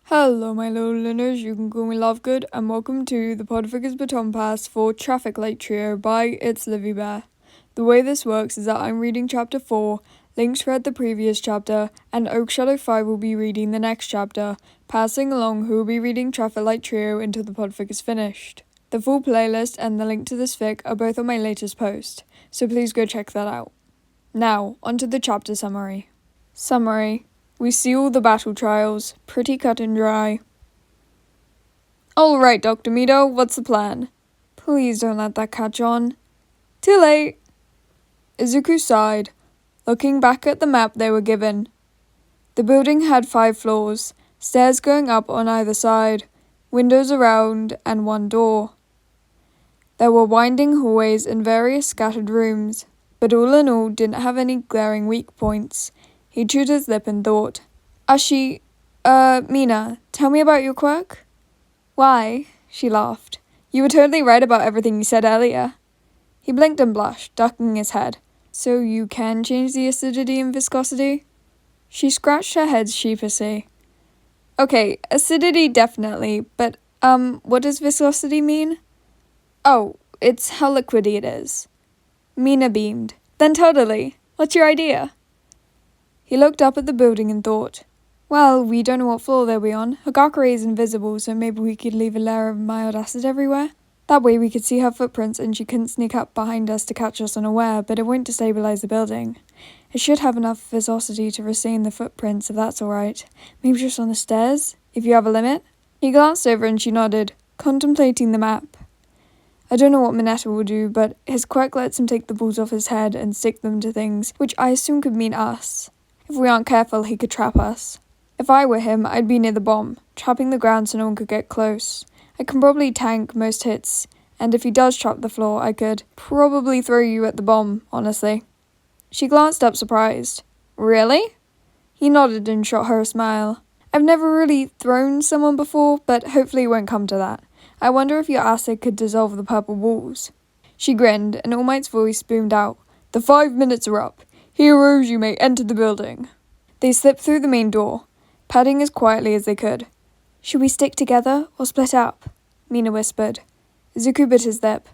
Hello my little learners, you can call me Lovegood, and welcome to the Podficers Baton Pass for Traffic Light Trio by Itslivybear. The way this works is that I'm reading chapter 4, Link's read the previous chapter, and Oakshadow 5 will be reading the next chapter, passing along who will be reading Traffic Light Trio until the podfic is finished. The full playlist and the link to this fic are both on my latest post, so please go check that out. Now, onto the chapter summary. Summary. We see all the battle trials, pretty cut and dry. Alright, Dr. Mito, what's the plan? Please don't let that catch on. Too late! Izuku sighed, looking back at the map they were given. The building had 5 floors, stairs going up on either side, windows around, and 1 door. There were winding hallways and various scattered rooms, but all in all didn't have any glaring weak points. He chewed his lip and thought. Mina, tell me about your quirk? Why? She laughed. You were totally right about everything you said earlier. He blinked and blushed, ducking his head. So you can change the acidity and viscosity? She scratched her head sheepishly. Okay, acidity definitely, but, what does viscosity mean? Oh, it's how liquidy it is. Mina beamed. Then totally. What's your idea? He looked up at the building and thought, well, we don't know what floor they'll be on. Hagakure is invisible, so maybe we could leave a layer of mild acid everywhere. That way we could see her footprints and she couldn't sneak up behind us to catch us unaware, but it won't destabilize the building. It should have enough viscosity to retain the footprints, if that's alright. Maybe just on the stairs, if you have a limit? He glanced over and she nodded, contemplating the map. I don't know what Mineta will do, but his quirk lets him take the balls off his head and stick them to things, which I assume could mean us. If we aren't careful, he could trap us. If I were him, I'd be near the bomb, trapping the ground so no one could get close. I can probably tank most hits, and if he does trap the floor, I could probably throw you at the bomb, honestly. She glanced up surprised. Really? He nodded and shot her a smile. I've never really thrown someone before, but hopefully it won't come to that. I wonder if your acid could dissolve the purple walls. She grinned, and All Might's voice boomed out. The 5 minutes are up. Heroes, you may enter the building. They slipped through the main door, padding as quietly as they could. Should we stick together or split up? Mina whispered. Izuku bit his lip.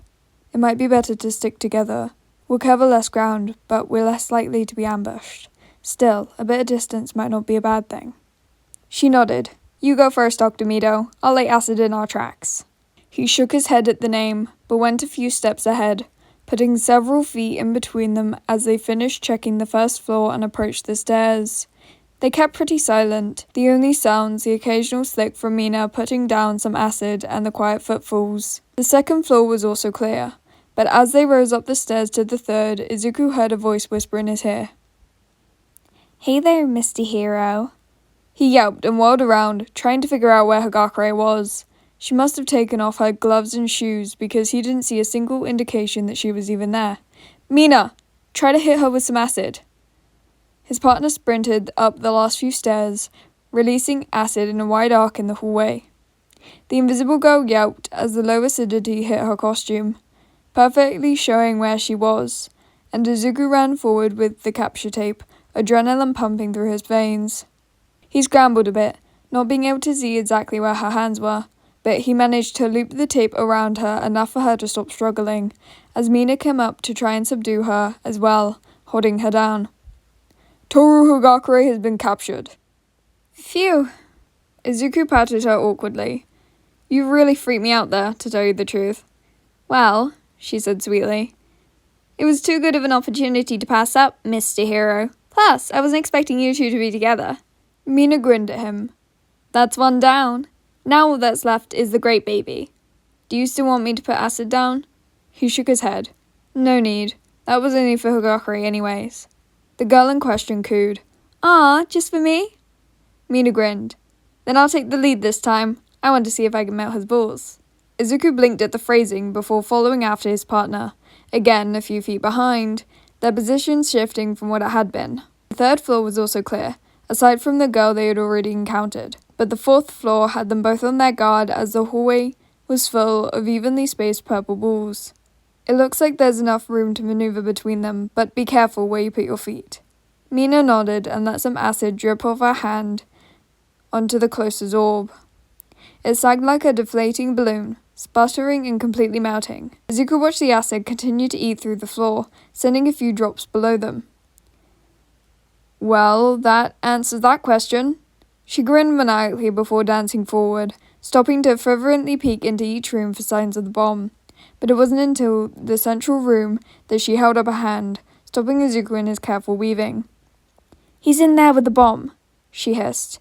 It might be better to stick together. We'll cover less ground, but we're less likely to be ambushed. Still, a bit of distance might not be a bad thing. She nodded. You go first, Dr. Mito. I'll lay acid in our tracks. He shook his head at the name, but went a few steps ahead, putting several feet in between them as they finished checking the first floor and approached the stairs. They kept pretty silent, the only sounds the occasional slick from Mina putting down some acid and the quiet footfalls. The second floor was also clear, but as they rose up the stairs to the third, Izuku heard a voice whisper in his ear. Hey there, Mr. Hero. He yelped and whirled around, trying to figure out where Hagakure was. She must have taken off her gloves and shoes because he didn't see a single indication that she was even there. Mina! Try to hit her with some acid. His partner sprinted up the last few stairs, releasing acid in a wide arc in the hallway. The invisible girl yelped as the low acidity hit her costume, perfectly showing where she was, and Izuku ran forward with the capture tape, adrenaline pumping through his veins. He scrambled a bit, not being able to see exactly where her hands were, but he managed to loop the tape around her enough for her to stop struggling, as Mina came up to try and subdue her as well, holding her down. Toru Hagakure has been captured. Phew. Izuku patted her awkwardly. You really freaked me out there, to tell you the truth. Well, she said sweetly, it was too good of an opportunity to pass up, Mr. Hero. Plus, I wasn't expecting you two to be together. Mina grinned at him. That's 1 down. Now all that's left is the great baby. Do you still want me to put acid down? He shook his head. No need. That was only for Hagakure anyways. The girl in question cooed. Ah, just for me? Mina grinned. Then I'll take the lead this time. I want to see if I can melt his balls. Izuku blinked at the phrasing before following after his partner, again a few feet behind, their positions shifting from what it had been. The third floor was also clear, aside from the girl they had already encountered, but the fourth floor had them both on their guard as the hallway was full of evenly spaced purple balls. It looks like there's enough room to maneuver between them, but be careful where you put your feet. Mina nodded and let some acid drip off her hand onto the closest orb. It sagged like a deflating balloon, sputtering and completely melting. Izuku watched the acid continue to eat through the floor, sending a few drops below them. Well, that answers that question. She grinned maniacally before dancing forward, stopping to fervently peek into each room for signs of the bomb. But it wasn't until the central room that she held up a hand, stopping Izuku in his careful weaving. "He's in there with the bomb," she hissed.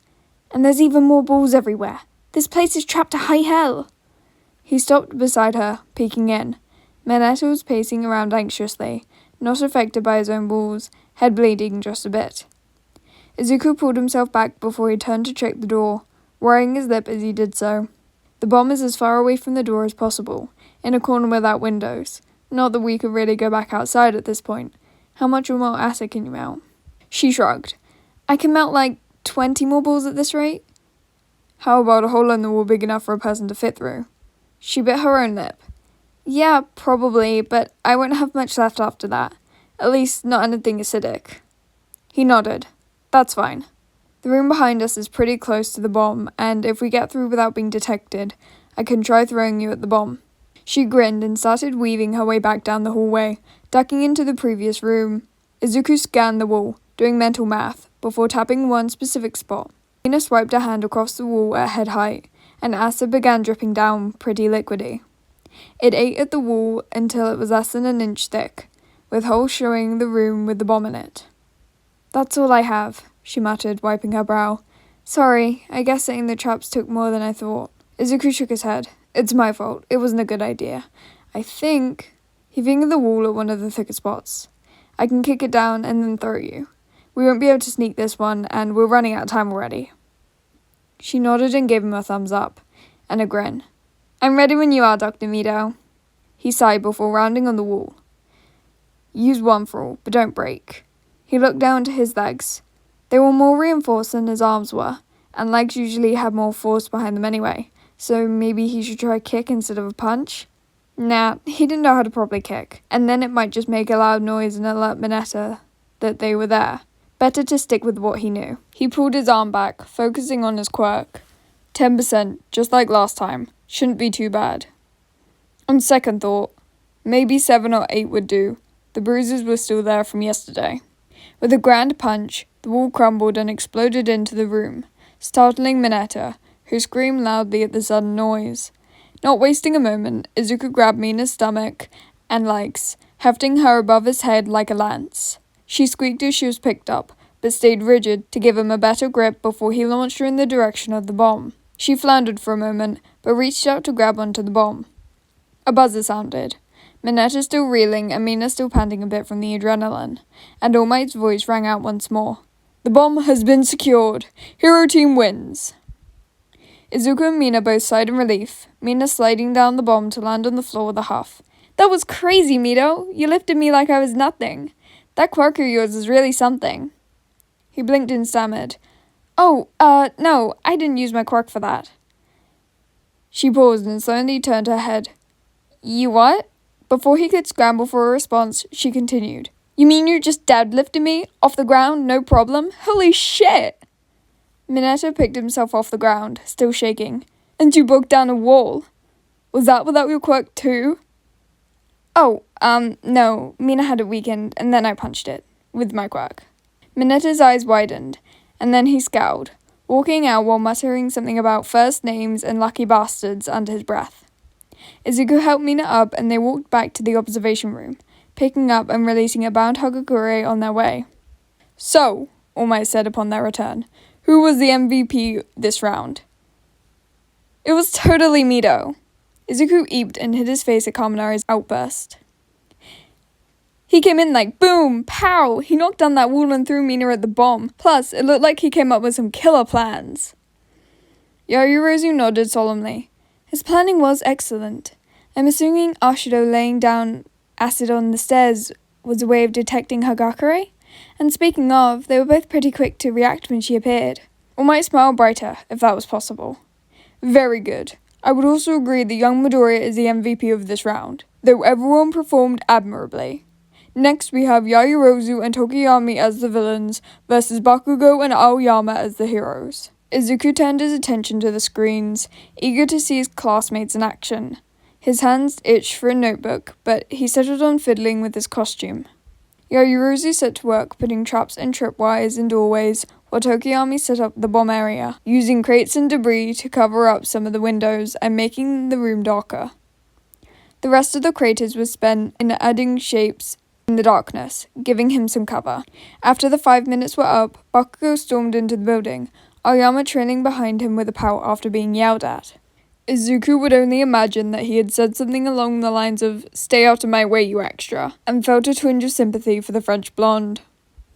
"And there's even more balls everywhere. This place is trapped to high hell." He stopped beside her, peeking in. Mineta was pacing around anxiously, not affected by his own balls, head bleeding just a bit. Izuku pulled himself back before he turned to check the door, worrying his lip as he did so. The bomb is as far away from the door as possible, in a corner without windows. Not that we could really go back outside at this point. How much more acid can you melt? She shrugged. "I can melt like 20 more balls at this rate." "How about a hole in the wall big enough for a person to fit through?" She bit her own lip. "Yeah, probably, but I won't have much left after that. At least, not anything acidic." He nodded. "That's fine. The room behind us is pretty close to the bomb, and if we get through without being detected, I can try throwing you at the bomb." She grinned and started weaving her way back down the hallway, ducking into the previous room. Izuku scanned the wall, doing mental math, before tapping one specific spot. Mina swiped her hand across the wall at head height, and acid began dripping down, pretty liquidy. It ate at the wall until it was less than an inch thick, with holes showing the room with the bomb in it. "That's all I have," she muttered, wiping her brow. "Sorry, I guess setting the traps took more than I thought." Izuku shook his head. "It's my fault. It wasn't a good idea. I think..." He fingered the wall at one of the thicker spots. "I can kick it down and then throw you. We won't be able to sneak this one, and we're running out of time already." She nodded and gave him a thumbs up, and a grin. "I'm ready when you are, Dr. Mido." He sighed before rounding on the wall. "Use one for all, but don't break." He looked down to his legs. They were more reinforced than his arms were, and legs usually had more force behind them anyway, so maybe he should try a kick instead of a punch? Nah, he didn't know how to properly kick, and then it might just make a loud noise and alert Mineta that they were there. Better to stick with what he knew. He pulled his arm back, focusing on his quirk. 10%, just like last time. Shouldn't be too bad. On second thought, maybe 7 or 8 would do. The bruises were still there from yesterday. With a grand punch, the wall crumbled and exploded into the room, startling Mineta, who screamed loudly at the sudden noise. Not wasting a moment, Izuku grabbed Mina's stomach and legs, hefting her above his head like a lance. She squeaked as she was picked up, but stayed rigid to give him a better grip before he launched her in the direction of the bomb. She floundered for a moment, but reached out to grab onto the bomb. A buzzer sounded. Mineta still reeling and Mina still panting a bit from the adrenaline, and All Might's voice rang out once more. "The bomb has been secured. Hero team wins." Izuku and Mina both sighed in relief, Mina sliding down the bomb to land on the floor with a huff. "That was crazy, Mido. You lifted me like I was nothing. That quirk of yours is really something." He blinked and stammered. No, I didn't use my quirk for that." She paused and slowly turned her head. "You what?" Before he could scramble for a response, she continued. "You mean you just deadlifted me? Off the ground, no problem? Holy shit!" Mineta picked himself off the ground, still shaking. "And you broke down a wall. Was that without your quirk too?" No, Mina had it weakened, and then I punched it, with my quirk." Mineta's eyes widened, and then he scowled, walking out while muttering something about first names and lucky bastards under his breath. Izuku helped Mina up, and they walked back to the observation room, picking up and releasing a bound Hagakure on their way. "So," All Might said upon their return, "who was the MVP this round?" "It was totally Mido." Izuku eeped and hid his face at Kaminari's outburst. "He came in like boom, pow! He knocked down that wall and threw Mina at the bomb. Plus, it looked like he came up with some killer plans." Yaoyorozu nodded solemnly. "His planning was excellent. I'm assuming Ashido laying down acid on the stairs was a way of detecting Hagakure? And speaking of, they were both pretty quick to react when she appeared." All Might smiled brighter, if that was possible. "Very good. I would also agree that young Midoriya is the MVP of this round, though everyone performed admirably. Next we have Yaoyorozu and Tokiyami as the villains versus Bakugou and Aoyama as the heroes." Izuku turned his attention to the screens, eager to see his classmates in action. His hands itched for a notebook, but he settled on fiddling with his costume. Yaoyorozu set to work putting traps and tripwires in doorways, while Tokiyami set up the bomb area, using crates and debris to cover up some of the windows and making the room darker. The rest of the craters was spent in adding shapes in the darkness, giving him some cover. After the 5 minutes were up, Bakugou stormed into the building, Aoyama trailing behind him with a pout after being yelled at. Izuku would only imagine that he had said something along the lines of, "Stay out of my way, you extra," and felt a twinge of sympathy for the French blonde.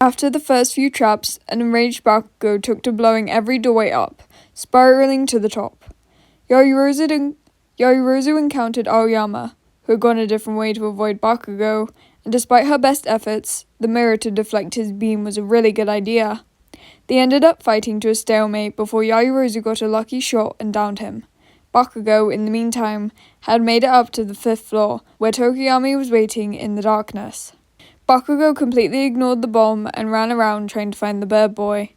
After the first few traps, an enraged Bakugou took to blowing every doorway up, spiraling to the top. Yaoyorozu encountered Aoyama, who had gone a different way to avoid Bakugou, and despite her best efforts, the mirror to deflect his beam was a really good idea. They ended up fighting to a stalemate before Yaoyorozu got a lucky shot and downed him. Bakugou, in the meantime, had made it up to the 5th floor, where Tokiyami was waiting in the darkness. Bakugou completely ignored the bomb and ran around trying to find the bird boy.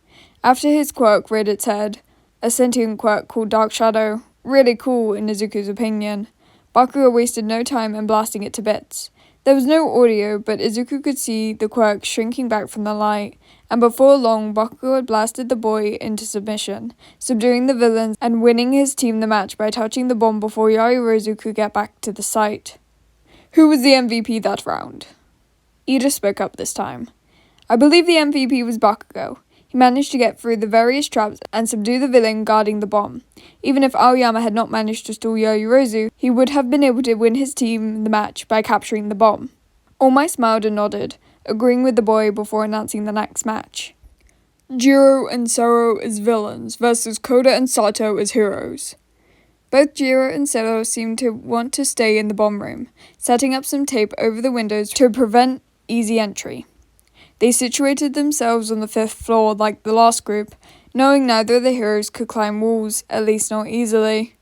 After his quirk reared its head, a sentient quirk called Dark Shadow, really cool in Izuku's opinion, Bakugou wasted no time in blasting it to bits. There was no audio, but Izuku could see the quirk shrinking back from the light, and before long Bakugou had blasted the boy into submission, subduing the villains and winning his team the match by touching the bomb before Yaoyorozu could get back to the site. Who was the MVP that round? Iida spoke up this time. I believe the MVP was Bakugou. He managed to get through the various traps and subdue the villain guarding the bomb. Even if Aoyama had not managed to stall Yaoyorozu, he would have been able to win his team the match by capturing the bomb. All Might smiled and nodded, agreeing with the boy before announcing the next match. Jiro and Sero as villains versus Koda and Sato as heroes. Both Jiro and Sero seemed to want to stay in the bomb room, setting up some tape over the windows to prevent easy entry. They situated themselves on the 5th floor like the last group, knowing neither of the heroes could climb walls, at least not easily.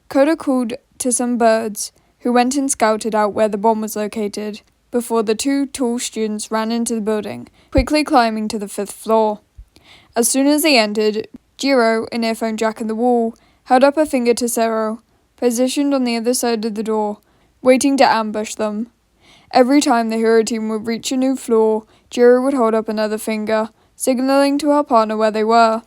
Koda called to some birds, who went and scouted out where the bomb was located, before the 2 tall students ran into the building, quickly climbing to the 5th floor. As soon as they entered, Jiro, an earphone jack in the wall, held up a finger to Sero, positioned on the other side of the door, waiting to ambush them. Every time the hero team would reach a new floor, Jiro would hold up another finger, signaling to her partner where they were.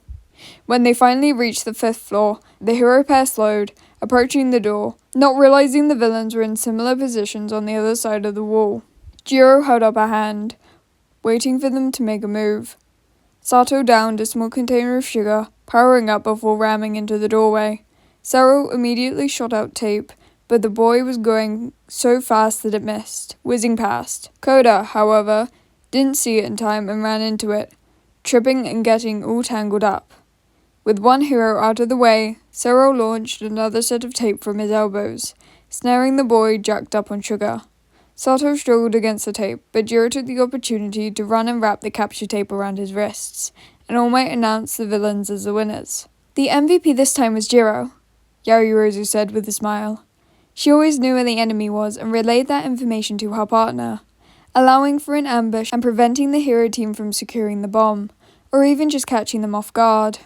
When they finally reached the 5th floor, the hero pair slowed, approaching the door, not realizing the villains were in similar positions on the other side of the wall. Jiro held up a hand, waiting for them to make a move. Sato downed a small container of sugar, powering up before ramming into the doorway. Sero immediately shot out tape, but the boy was going so fast that it missed, whizzing past. Koda, however, didn't see it in time and ran into it, tripping and getting all tangled up. With one hero out of the way, Sero launched another set of tape from his elbows, snaring the boy jacked up on sugar. Sato struggled against the tape, but Jiro took the opportunity to run and wrap the capture tape around his wrists, and All Might announced the villains as the winners. The MVP this time was Jiro, Yaoyorozu said with a smile. She always knew where the enemy was and relayed that information to her partner, allowing for an ambush and preventing the hero team from securing the bomb, or even just catching them off guard.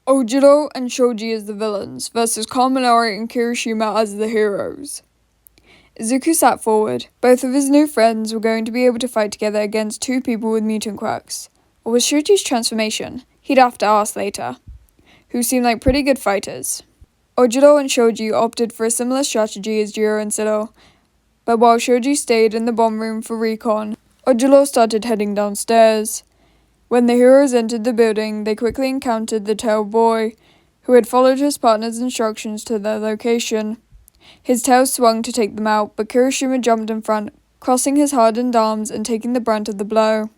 Ojiro and Shoji as the villains, versus Kaminari and Kirishima as the heroes. Izuku sat forward. Both of his new friends were going to be able to fight together against 2 people with mutant quirks. Or was Shoji's transformation? He'd have to ask later. Who seemed like pretty good fighters. Ojiro and Shoji opted for a similar strategy as Jiro and Sero, but while Shoji stayed in the bomb room for recon, Ojiro started heading downstairs. When the heroes entered the building, they quickly encountered the tail boy, who had followed his partner's instructions to their location. His tail swung to take them out, but Kirishima jumped in front, crossing his hardened arms and taking the brunt of the blow.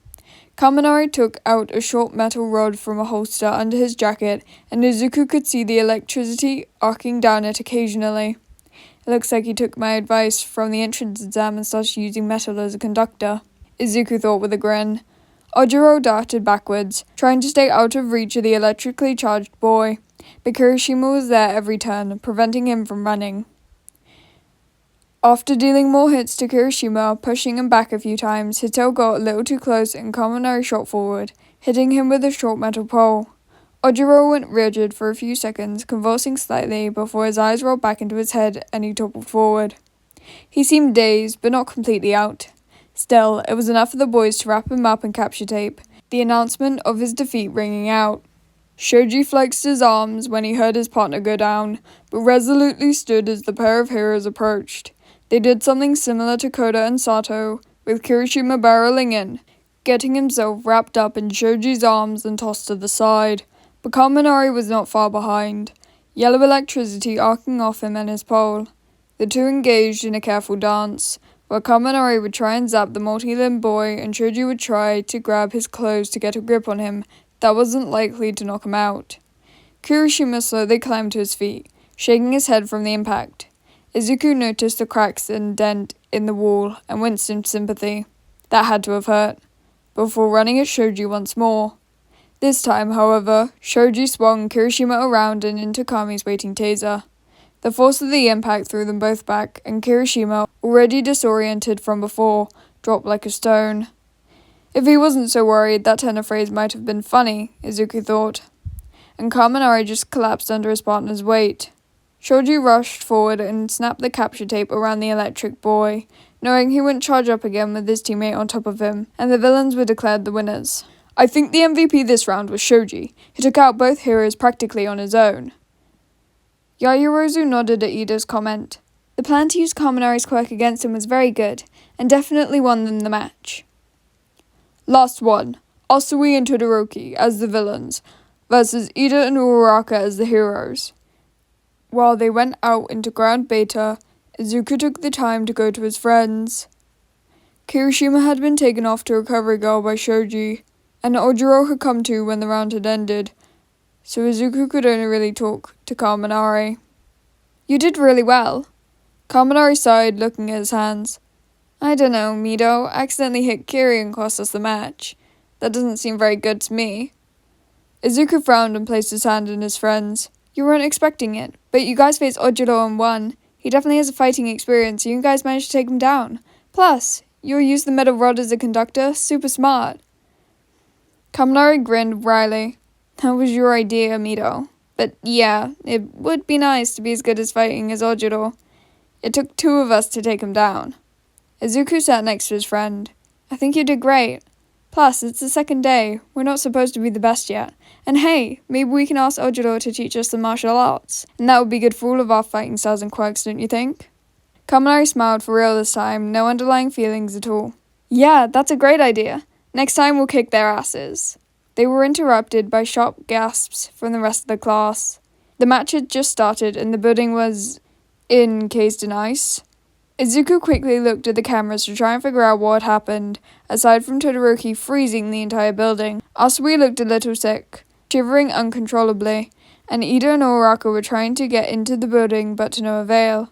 Kaminari took out a short metal rod from a holster under his jacket, and Izuku could see the electricity arcing down it occasionally. It looks like he took my advice from the entrance exam and started using metal as a conductor, Izuku thought with a grin. Ojiro darted backwards, trying to stay out of reach of the electrically charged boy, but Kirishima was there every turn, preventing him from running. After dealing more hits to Kirishima, pushing him back a few times, his tail got a little too close and Kaminari shot forward, hitting him with a short metal pole. Ojiro went rigid for a few seconds, convulsing slightly before his eyes rolled back into his head and he toppled forward. He seemed dazed, but not completely out. Still, it was enough for the boys to wrap him up in capture tape, the announcement of his defeat ringing out. Shoji flexed his arms when he heard his partner go down, but resolutely stood as the pair of heroes approached. They did something similar to Koda and Sato, with Kirishima barreling in, getting himself wrapped up in Shoji's arms and tossed to the side. But Kaminari was not far behind, yellow electricity arcing off him and his pole. The two engaged in a careful dance, where Kaminari would try and zap the multi-limbed boy and Shoji would try to grab his clothes to get a grip on him that wasn't likely to knock him out. Kirishima slowly climbed to his feet, shaking his head from the impact. Izuku noticed the cracks and dent in the wall and winced in sympathy. That had to have hurt. Before running at Shoji once more. This time, however, Shoji swung Kirishima around and into Kami's waiting taser. The force of the impact threw them both back, and Kirishima, already disoriented from before, dropped like a stone. If he wasn't so worried, that turn of phrase might have been funny, Izuku thought. And Kaminari just collapsed under his partner's weight. Shoji rushed forward and snapped the capture tape around the electric boy, knowing he wouldn't charge up again with his teammate on top of him, and the villains were declared the winners. I think the MVP this round was Shoji. He took out both heroes practically on his own. Yaoyorozu nodded at Iida's comment. The plan to use Kaminari's quirk against him was very good, and definitely won them the match. Last one, Asui and Todoroki as the villains, versus Iida and Uraraka as the heroes. While they went out into Ground Beta, Izuku took the time to go to his friends. Kirishima had been taken off to Recovery Girl by Shoji, and Ojiro had come to when the round had ended, so Izuku could only really talk to Kaminari. You did really well. Kaminari sighed, looking at his hands. I don't know, Mito, accidentally hit Kiri and cost us the match. That doesn't seem very good to me. Izuku frowned and placed his hand in his friend's. You weren't expecting it, but you guys faced Ojiro and won. He definitely has a fighting experience, and you guys managed to take him down. Plus, you used the metal rod as a conductor, super smart. Kaminari grinned wryly. That was your idea, Mito. But yeah, it would be nice to be as good as fighting as Ojiro. It took two of us to take him down. Izuku sat next to his friend. I think you did great. Plus, it's the second day. We're not supposed to be the best yet. And hey, maybe we can ask Ojiro to teach us some martial arts. And that would be good for all of our fighting styles and quirks, don't you think? Kaminari smiled for real this time, no underlying feelings at all. Yeah, that's a great idea. Next time we'll kick their asses. They were interrupted by sharp gasps from the rest of the class. The match had just started and the building was encased in ice. Izuku quickly looked at the cameras to try and figure out what had happened, aside from Todoroki freezing the entire building. Asui looked a little sick, shivering uncontrollably, and Iida and Uraraka were trying to get into the building but to no avail.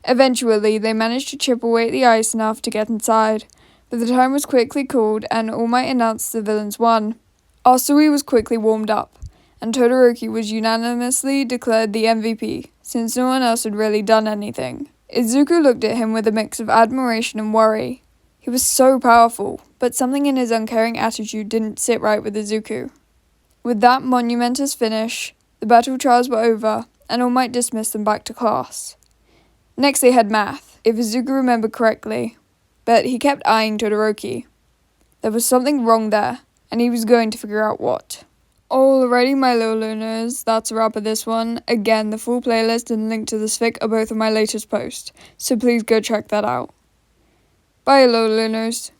Eventually, they managed to chip away at the ice enough to get inside, but the time was quickly called and All Might announced the villains won. Asui was quickly warmed up, and Todoroki was unanimously declared the MVP, since no one else had really done anything. Izuku looked at him with a mix of admiration and worry. He was so powerful, but something in his uncaring attitude didn't sit right with Izuku. With that monumentous finish, the battle trials were over, and All Might dismissed them back to class. Next they had math, if Izuku remembered correctly, but he kept eyeing Todoroki. There was something wrong there, and he was going to figure out what. Alrighty, my little learners, that's a wrap of this one. Again, the full playlist and link to this fic are both on my latest post, so please go check that out. Bye, little learners.